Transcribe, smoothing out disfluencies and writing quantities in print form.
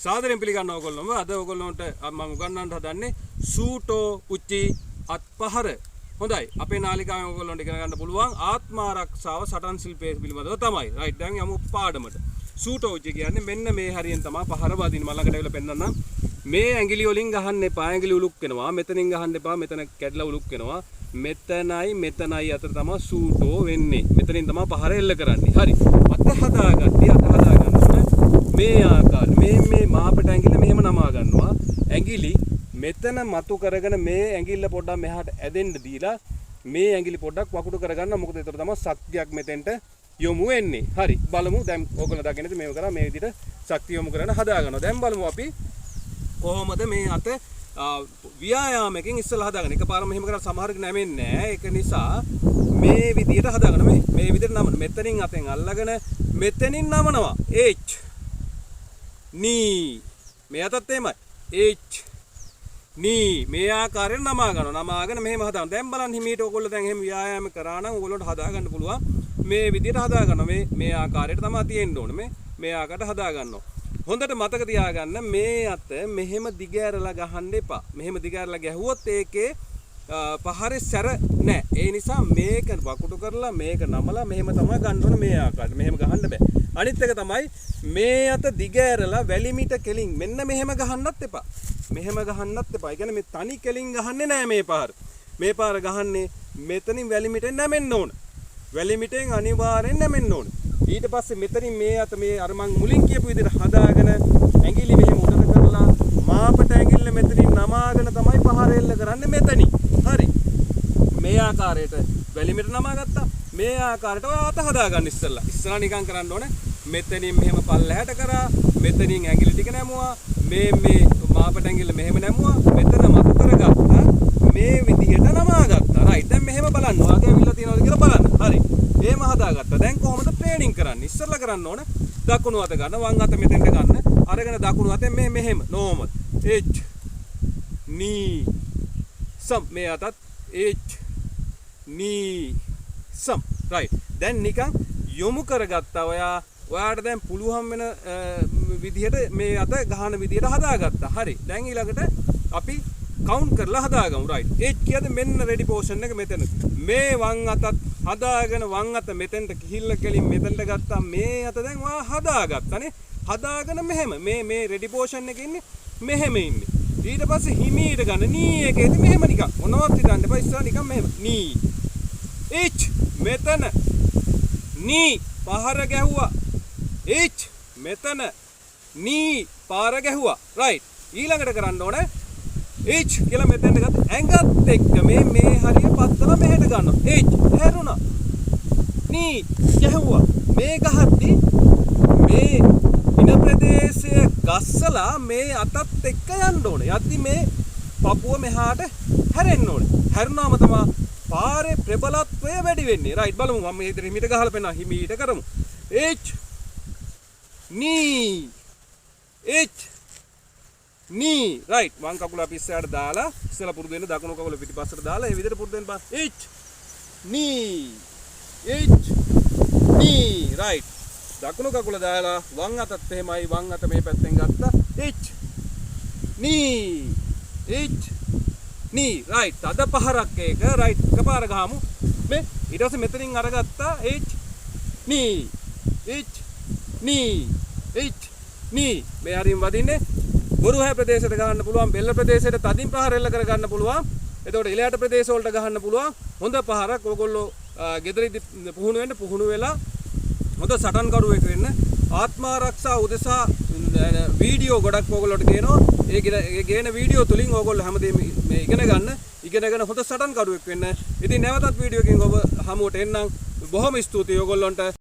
සාදරයෙන් පිළිගන්න ඕගොල්ලෝම අද ඕගොල්ලන්ට මම උගන්වන්න හදන්නේ සූටෝ උච්චි අත්පහර. හොඳයි. අපේ නාලිකාවෙන් ඕගොල්ලන්ට ඉගෙන ගන්න පුළුවන් ආත්ම ආරක්ෂාව සටන් ශිල්පයේ පිළිබඳව තමයි. රයිට්. දැන් යමු පාඩමට. සූටෝ උච්චි කියන්නේ මෙන්න මේ හරියෙන් තමයි පහර වදින්න. මම ළඟට ඇවිල්ලා පෙන්නන්නම්. මේ ඇඟිලි වලින් ගහන්න එපා. ඇඟිලි උලුක් වෙනවා. මෙතනින් ගහන්න එපා. මෙතන කැඩලා උලුක් වෙනවා. මෙතනයි අතර තමයි සූටෝ වෙන්නේ. මෙතනින් තමයි පහර එල්ල කරන්නේ. හරි. අත හදාගන්න. මේ ආකාරය මේ මාපට ඇඟිල්ල මෙහෙම නමා ගන්නවා. ඇඟිලි මෙතන මතු කරගෙන මේ ඇඟිල්ල පොඩ්ඩක් මෙහාට ඇදෙන්න දීලා මේ ඇඟිලි පොඩ්ඩක් වකුඩු කරගන්න. මොකද ඒතර තමයි ශක්තියක් මෙතෙන්ට යොමු වෙන්නේ. හරි. බලමු දැන් ඕගොල්ලෝ දකින්නද මේව කරා මේ විදිහට ශක්තිය යොමු කරගෙන හදා ගන්නවා. දැන් බලමු අපි කොහොමද මේ අත ව්‍යායාමයෙන් ඉස්සලා හදාගන්න. එකපාරම මෙහෙම කරලා සමහරක් නැමෙන්නේ නැහැ. ඒක නිසා මේ විදිහට හදාගන්න. මේ විදිහට නමන. මෙතනින් අතෙන් අල්ලගෙන මෙතනින් නමනවා. H නී මේ අතත් එහෙමයි. H නී මේ ආකාරයෙන් නමා ගන්නවා. නමාගෙන මෙහෙම හදාගන්න. දැන් බලන්න හිමීට ඕගොල්ලෝ දැන් එහෙම ව්‍යායාම කරා නම් ඕගොල්ලන්ට හදා ගන්න පුළුවන්. මේ විදිහට හදා ගන්නවා. මේ ආකාරයට තමයි තියෙන්න ඕනේ. මේ ආකාරයට හදා ගන්නවා. හොඳට මතක තියාගන්න මේ අත මෙහෙම දිග ඇරලා ගහන්න එපා. මෙහෙම දිග ඇරලා ගැහුවොත් ඒකේ පහරේ සැර නැහැ. ඒ නිසා මේක වකුටු කරලා මේක නමලා මෙහෙම තමයි ගන්න ඕනේ මේ ආකාරයට. මෙහෙම ගහන්න බෑ. අනිත් එක තමයි මේ අත දිග ඇරලා වැලිමිට කෙලින් මෙන්න මෙහෙම ගහන්නත් එපා. මෙහෙම ගහන්නත් එපා. ඒ කියන්නේ මේ තනි කෙලින් ගහන්නේ නැහැ මේ පාර. මේ පාර ගහන්නේ මෙතනින් වැලිමිටෙන් නැමෙන්න ඕන. වැලිමිටෙන් අනිවාර්යෙන් නැමෙන්න ඕන. ඊට පස්සේ මෙතනින් මේ අත මේ අර මං මුලින් කියපු විදිහට හදාගෙන ඇඟිලි මෙහෙම උඩට කරලා මාපට ඇඟිල්ල මෙතනින් නමාගෙන තමයි පහර එල්ල කරන්නේ මෙතනින්. හරි. මේ ආකාරයට වැලිමිට නමා ගත්තා. මේ ආකාරයට ඔය අත හදාගන්න ඉස්සෙල්ලා. ඉස්සෙල්ලා නිකන් කරන්න ඕනේ. මෙතනින් මෙහෙම පල්ලහැට කරා. මෙතනින් ඇඟිලි ටික නැමුවා. මේ මාපට ඇඟිල්ල මෙහෙම නැමුවා. මෙතන මතු කරගත්තා. මේ විදිහට නමා ගත්තා. රයිට්. දැන් මෙහෙම බලන්න. වාගේ ඇවිල්ලා තියෙනවද කියලා බලන්න. හරි. එහෙම හදාගත්තා. දැන් කොහොමද ට්‍රේනින් කරන්නේ? ඉස්සෙල්ලා කරන්න ඕන දකුණු අත ගන්න, වම් අත මෙතෙන්ට ගන්න. අරගෙන දකුණු අතෙන් මෙහෙම නෝමල්. H නී සම් මේ අතත් H නී සම්. රයිට්. දැන් නිකන් යොමු කරගත්තා. ඔයාට දැන් පුළුවන් වෙන විදිහට මේ අත ගහන විදිහට හදාගත්තා. හරි. දැන් ඊළඟට අපි කවුන්ට් කරලා හදාගමු. රයිට්. H කියන්නේ මෙන්න රෙඩි පෝෂන් එක මෙතන. මේ වම් අතත් හදාගෙන වම් අත මෙතෙන්ට කිහිල්ල කෙලින් මෙතෙන්ට ගත්තා. මේ අත දැන් ඔයා හදාගත්තානේ. හදාගෙන මෙහෙම මේ රෙඩි පෝෂන් එකේ ඉන්නේ මෙහෙම ඉන්නේ. ඊට පස්සේ හිමීට ගන්න නී එකේදී මෙහෙම නිකන් මොනවත් හිතන්න එපා. ඉස්සරහ නිකන් මෙහෙම නී H මෙතන නී පහර ගැහුවා. H මෙතන නී පාර ගැහුවා. රයිට්. ඊළඟට කරන්න ඕනේ H කියලා මෙතෙන්ට ගත්ත ඇඟත් එක්ක මේ හරිය පත්තල මෙහෙට ගන්නවා. H හැරුණා. නී ගැහුවා. මේ ගහද්දි මේ ඉන ප්‍රදේශය ගස්සලා මේ අතත් එක්ක යන්න ඕනේ. යද්දි මේ පපුව මෙහාට හැරෙන්න ඕනේ. හැරුණාම තමයි පාරේ ප්‍රබලත්වය වැඩි වෙන්නේ. රයිට්. බලමු මම මේ හිමීට ගහලා පෙන්නනවා. හිමීට කරමු. H knee H knee. Right. වම් කකුල අපි ඉස්සරහට දාලා ඉස්සලා පුරුදු වෙන දකුණු කකුල පිටිපස්සට දාලා මේ විදිහට පුරුදු වෙන්න බා. H knee H knee. Right. දකුණු කකුල දාලා වම් අතත් එහෙමයි. වම් අත මේ පැත්තෙන් ගත්තා. H knee H knee. Right. අද පහරක් එක. රයිට්. එකපාර ගහමු. මේ ඊට පස්සේ මෙතනින් අරගත්තා. H knee H knee H knee. මේ හරින් වදින්නේ ගොරුහැ ප්‍රදේශයට ගහන්න පුළුවන්. බෙල්ල ප්‍රදේශයට තදින් ප්‍රහාර එල්ල කර ගන්න පුළුවන්. එතකොට ඉලයට ප්‍රදේශ වලට ගහන්න පුළුවන්. හොඳ පහරක් ඕගොල්ලෝ ගෙදරදී පුහුණු වෙලා හොඳ සටන්කරුවෙක් වෙන්න. ආත්ම ආරක්ෂා උදෙසා වීඩියෝ ගොඩක් ඕගොල්ලෝට ගේනවා. ඒ ගේන වීඩියෝ තුලින් ඕගොල්ලෝ හැමදේම මේ ඉගෙන ගන්න. ඉගෙනගෙන හොඳ සටන්කරුවෙක් වෙන්න. ඉතින් නැවතත් වීඩියෝ එකකින් ඔබ හමුවට එන්නම්. බොහොම ස්තුතියි ඕගොල්ලන්ට.